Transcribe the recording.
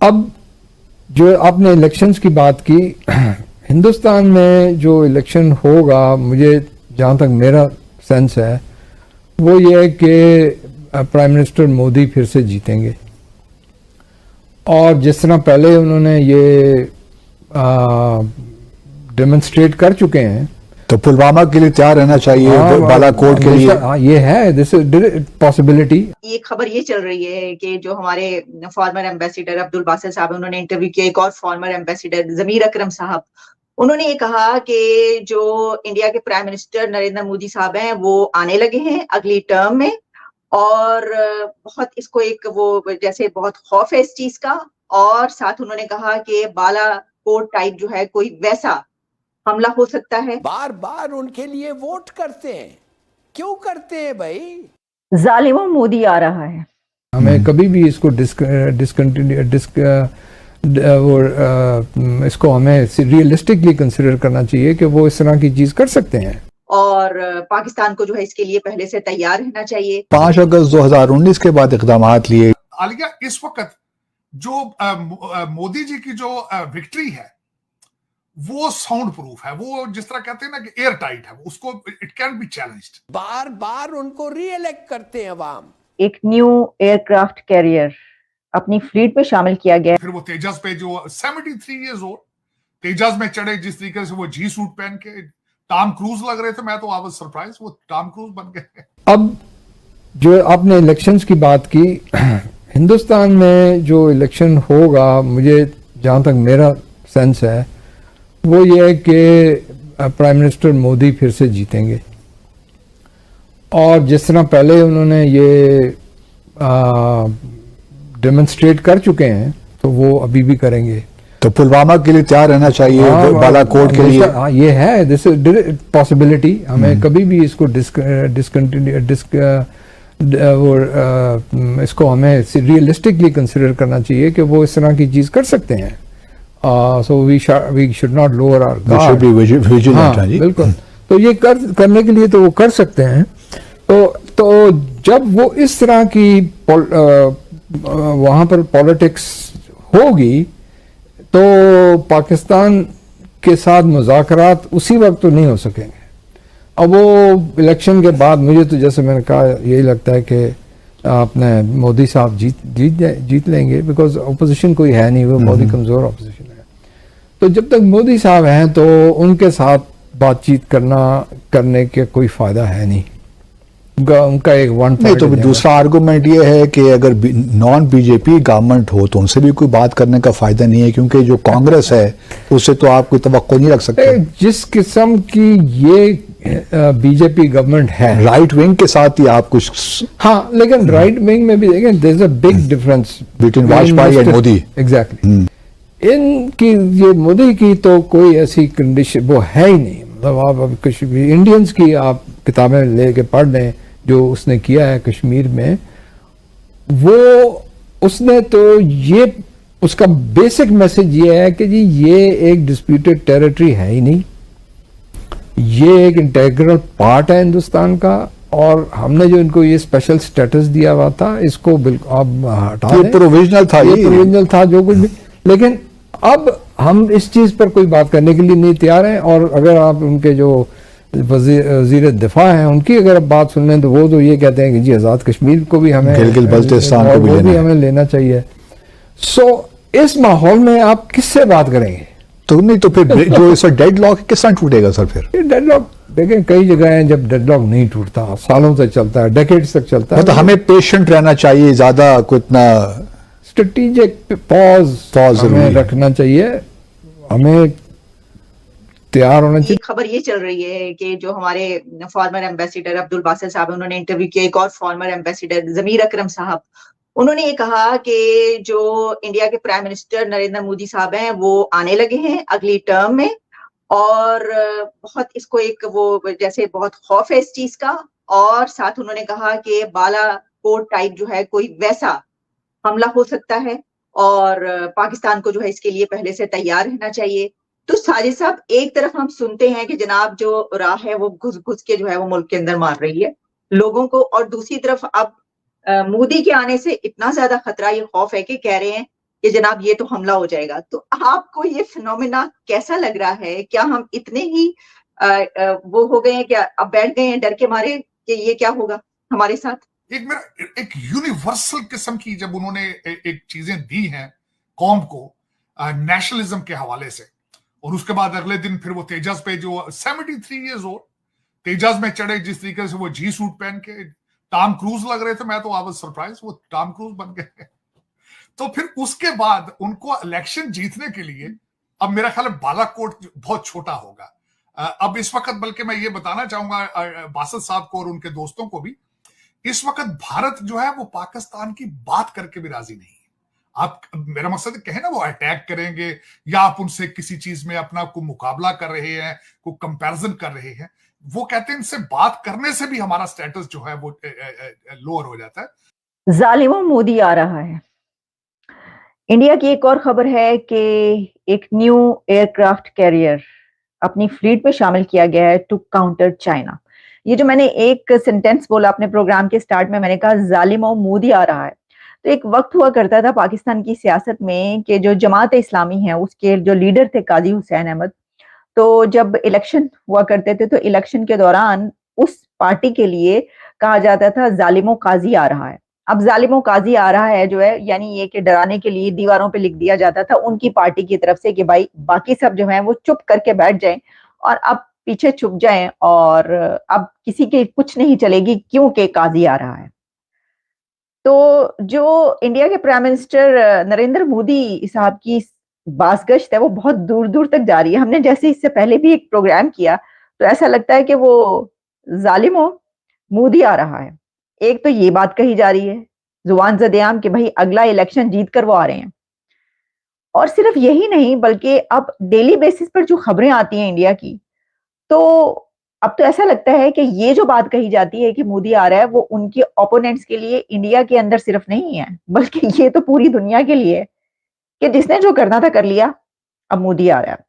अब जो आपने इलेक्शंस की बात की, हिंदुस्तान में जो इलेक्शन होगा, मुझे जहाँ तक मेरा सेंस है वो ये है कि प्राइम मिनिस्टर मोदी फिर से जीतेंगे। और जिस तरह पहले उन्होंने ये डेमोन्स्ट्रेट कर चुके हैं, तो पुलवामा के लिए तैयार रहना चाहिए, बालाकोट के लिए। ये है, दिस इज पॉसिबिलिटी। ये खबर ये चल रही है कि जो हमारे फॉर्मर एम्बेसडर अब्दुल बासित साहब, उन्होंने इंटरव्यू किया, एक और फॉर्मर एम्बेसडर जमीर अकरम साहब, उन्होंने ये कहा कि जो इंडिया के प्राइम मिनिस्टर नरेंद्र मोदी साहब हैं वो आने लगे हैं अगली टर्म में, और बहुत इसको एक वो जैसे बहुत खौफ है इस चीज का। और साथ उन्होंने कहा कि बालाकोट टाइप जो है कोई वैसा हमला हो सकता है। बार बार उनके लिए वोट करते हैं, क्यों करते हैं भाई? जालिमों मोदी आ रहा है। हमें कभी भी इसको इसको हमें रियलिस्टिकली कंसिडर करना चाहिए कि वो इस तरह की चीज कर सकते हैं, और पाकिस्तान को जो है इसके लिए पहले से तैयार रहना चाहिए। 5 अगस्त 2019 के बाद इकदाम लिए। आलिया, इस वक्त जो मोदी जी की जो विक्ट्री है वो साउंड प्रूफ है, वो जिस तरह कहते हैं ना कि एयर टाइट है, उसको इट कैन बी चैलेंज्ड। बार बार उनको रीइलेक्ट करते हैं अवाम। एक न्यू एयरक्राफ्ट कैरियर अपनी फ्लीट में शामिल किया गया। फिर वो तेजस पे जो 73 इयर्स ओल्ड तेजस में चढ़े, जिस तरीके से वो जी सूट पहन के टॉम क्रूज लग रहे थे, मैं तो आई वाज सरप्राइज, वो टॉम क्रूज बन गए। अब जो आपने इलेक्शंस की बात की, हिंदुस्तान में जो इलेक्शन होगा, मुझे जहाँ तक मेरा सेंस है वो ये है कि प्राइम मिनिस्टर मोदी फिर से जीतेंगे। और जिस तरह पहले उन्होंने ये डेमोन्स्ट्रेट कर चुके हैं तो वो अभी भी करेंगे। तो पुलवामा के लिए तैयार रहना चाहिए, बालाकोट के लिए। ये है, दिस इज पॉसिबिलिटी। हमें कभी भी इसको इसको हमें रियलिस्टिकली कंसिडर करना चाहिए कि वो इस तरह की चीज कर सकते हैं। So we should not lower our guard. We should be vigilant. हाँ, बिल्कुल। तो ये करने के लिए तो वो कर सकते हैं। तो जब वो इस तरह की वहाँ पर पॉलिटिक्स होगी तो पाकिस्तान के साथ मुज़ाकरात उसी वक्त तो नहीं हो सकेंगे। अब वो इलेक्शन के बाद मुझे तो जैसे मैंने कहा यही लगता है कि अपने मोदी साहब जीत लेंगे, बिकॉज अपोजिशन कोई है नहीं, वो बहुत ही कमज़ोर अपोजिशन है। तो जब तक मोदी साहब हैं तो उनके साथ बातचीत करने के कोई फ़ायदा है नहीं। उनका एक नहीं। तो दूसरा आर्गुमेंट ये है कि अगर नॉन बीजेपी गवर्नमेंट हो तो उनसे भी कोई बात करने का फायदा नहीं है, क्योंकि जो कांग्रेस है उससे तो आप कोई तवक्को नहीं रख सकते। जिस किस्म की ये बीजेपी गवर्नमेंट है, राइट विंग के साथ ही आप कुछ। हाँ, लेकिन राइट विंग में भी देखें, there is a big difference between Vajpayee and Modi. Exactly. इनकी ये मोदी की तो कोई ऐसी कंडीशन वो है ही नहीं। मतलब आप कश्मीर इंडियंस की आप किताबें लेके पढ़ लें जो उसने किया है कश्मीर में, वो उसने तो ये उसका बेसिक मैसेज ये है कि जी ये एक डिस्प्यूटेड टेरिटरी है ही नहीं, ये एक इंटेग्रल पार्ट है हिंदुस्तान का, और हमने जो इनको ये स्पेशल स्टेटस दिया हुआ था इसको बिल्कुल अब हटा दें। प्रोविजनल था, ये प्रोविजनल था जो कुछ भी। लेकिन अब हम इस चीज पर कोई बात करने के लिए नहीं तैयार हैं। और अगर आप उनके जो वजीर दिफा हैं उनकी अगर आप बात सुन लें तो वो तो ये कहते हैं कि जी आज़ाद कश्मीर को भी हमें, गिलगित-बल्तिस्तान को भी हमें लेना चाहिए। सो इस माहौल में आप किससे बात करेंगे? तो नहीं तो फिर जो इस डेड लॉक किस तरह टूटेगा सर? फिर डेड लॉक देखें, कई जगह हैं जब डेड लॉक नहीं टूटता, सालों तक चलता है, डेकेड्स तक चलता है। मतलब हमें पेशेंट रहना चाहिए, ज्यादा को इतना स्ट्रेटेजिक पॉज हमें रखना चाहिए, हमें तैयार होना चाहिए। खबर ये चल रही है कि जो हमारे फॉर्मर एम्बेसडर अब्दुल बासित साहब, उन्होंने इंटरव्यू किया, एक और फॉर्मर एम्बेसडर जमीर अकरम साहब, उन्होंने ये कहा कि जो इंडिया के प्राइम मिनिस्टर नरेंद्र मोदी साहब हैं वो आने लगे हैं अगली टर्म में, और बहुत इसको एक वो जैसे बहुत खौफ है इस चीज का। और साथ उन्होंने कहा कि बालाकोट टाइप जो है कोई वैसा हमला हो सकता है, और पाकिस्तान को जो है इसके लिए पहले से तैयार रहना चाहिए। तो साजिद साहब, एक तरफ हम सुनते हैं कि जनाब जो राह है वो घुस घुस के जो है वो मुल्क के अंदर मार रही है लोगों को, और दूसरी तरफ अब मोदी के आने से इतना ज्यादा खतरा, ये खौफ है कि कह रहे हैं कि जनाब ये तो हमला हो जाएगा। तो आपको ये फिनोमेना कैसा लग रहा है? क्या हम इतने ही वो हो गए हैं, क्या अब बैठ गए हैं डर के मारे कि ये क्या होगा हमारे साथ? एक यूनिवर्सल किस्म की जब उन्होंने एक चीजें दी हैं कौम को नेशनलिज्म के हवाले से, और उसके बाद अगले दिन फिर वो तेजस पे जो 73 ईयर्स ओल्ड तेजस में चढ़े, जिस तरीके से वो जी सूट पहन के टॉम क्रूज लग रहे थे, मैं तो आई वाज सरप्राइज वो टॉम क्रूज बन गए। तो फिर उसके बाद उनको इलेक्शन जीतने के लिए अब मेरा ख्याल है बालाकोट बहुत छोटा होगा अब इस वक्त, बल्कि मैं ये बताना चाहूंगा बासत साहब को और उनके दोस्तों को भी, इस वक्त भारत जो है वो पाकिस्तान की बात करके भी राजी नहीं है। आप, मेरा मकसद कहे ना, वो अटैक करेंगे या आप उनसे किसी चीज में अपना को मुकाबला कर रहे हैं, को कंपैरिजन कर रहे हैं, वो कहते हैं इनसे बात करने से भी हमारा स्टेटस जो है वो लोअर हो जाता है। जालिमों मोदी आ रहा है। इंडिया की एक और खबर है कि एक न्यू एयरक्राफ्ट कैरियर अपनी फ्लीट में शामिल किया गया है टू काउंटर चाइना। ये जो मैंने एक सेंटेंस बोला अपने प्रोग्राम के स्टार्ट में, मैंने कहा जालिमों मोदी आ रहा है, तो एक वक्त हुआ करता था पाकिस्तान की सियासत में कि जो जमात इस्लामी है उसके जो लीडर थे काजी हुसैन अहमद, तो जब इलेक्शन हुआ करते थे तो इलेक्शन के दौरान उस पार्टी के लिए कहा जाता था जालिमों काजी आ रहा है। अब जालिमों काजी आ रहा है जो है, यानी ये कि डराने के लिए दीवारों पे लिख दिया जाता था उनकी पार्टी की तरफ से कि भाई बाकी सब जो है वो चुप करके बैठ जाएं और अब पीछे छुप जाएं और अब किसी के कुछ नहीं चलेगी क्योंकि काजी आ रहा है। तो जो इंडिया के प्राइम मिनिस्टर नरेंद्र मोदी साहब की बासगश्त है वो बहुत दूर दूर तक जा रही है। हमने जैसे इससे पहले भी एक प्रोग्राम किया तो ऐसा लगता है कि वो जालिमों मोदी आ रहा है। एक तो ये बात कही जा रही है जुबान ज़द-ए-आम कि भाई अगला इलेक्शन जीत कर वो आ रहे हैं, और सिर्फ यही नहीं बल्कि अब डेली बेसिस पर जो खबरें आती हैं इंडिया की, तो अब तो ऐसा लगता है कि ये जो बात कही जाती है कि मोदी आ रहा है वो उनके ओपोनेंट्स के लिए इंडिया के अंदर सिर्फ नहीं है बल्कि ये तो पूरी दुनिया के लिए है कि जिसने जो करना था कर लिया, अब मोदी आ रहा है।